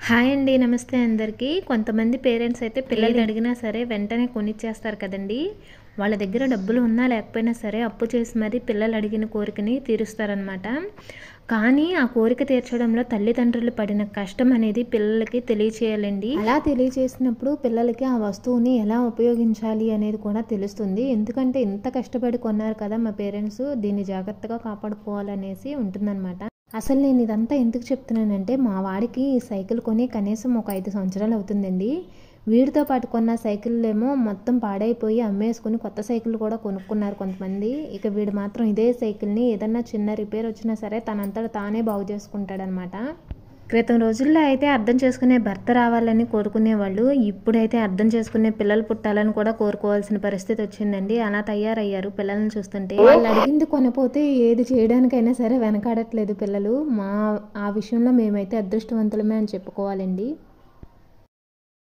Hi అండి. నమస్తే అందరికీ. కొంతమంది పేరెంట్స్ అయితే పిల్లల్ని అడిగినా సరే వెంటనే కొనిచ్చేస్తారు కదండి. వాళ్ళ దగ్గర డబ్బులు ఉన్నా లేకపోయినా సరే అప్పు చేసి మరీ పిల్లలు అడిగిన కోరికని తీరుస్తారనమాట. కానీ ఆ కోరిక తీర్చడంలో తల్లిదండ్రులు పడిన కష్టం అనేది పిల్లలకి తెలియచేయాలండి. అలా తెలియచేసినప్పుడు పిల్లలకి ఆ వస్తువుని ఎలా ఉపయోగించాలి అనేది కూడా తెలుస్తుంది. ఎందుకంటే ఇంత కష్టపడి కొన్నారు కదా మా పేరెంట్స్, దీన్ని జాగ్రత్తగా కాపాడుకోవాలనేసి ఉంటుందన్నమాట. అసలు నేను ఇదంతా ఎందుకు చెప్తున్నానంటే, మా వాడికి ఈ సైకిల్ కొని కనీసం ఒక 5 సంవత్సరాలు అవుతుందండి. వీడితో పాటు కొన్న సైకిళ్ళేమో మొత్తం పాడైపోయి అమ్మేసుకుని కొత్త సైకిల్ కూడా కొనుక్కున్నారు కొంతమంది. ఇక వీడు మాత్రం ఇదే సైకిల్ని ఏదన్నా చిన్న రిపేర్ వచ్చినా సరే తనంతట తానే బాగు చేసుకుంటాడనమాట. క్రితం రోజుల్లో అయితే అర్థం చేసుకునే భర్త రావాలని కోరుకునేవాళ్ళు. ఇప్పుడైతే అర్థం చేసుకునే పిల్లలు పుట్టాలని కూడా కోరుకోవాల్సిన పరిస్థితి వచ్చిందండి. అలా తయారయ్యారు పిల్లల్ని చూస్తుంటే. వాళ్ళు అడిగింది కొనపోతే ఏది చేయడానికైనా సరే వెనకాడట్లేదు పిల్లలు. ఆ విషయంలో మేమైతే అదృష్టవంతులమే అని చెప్పుకోవాలండి.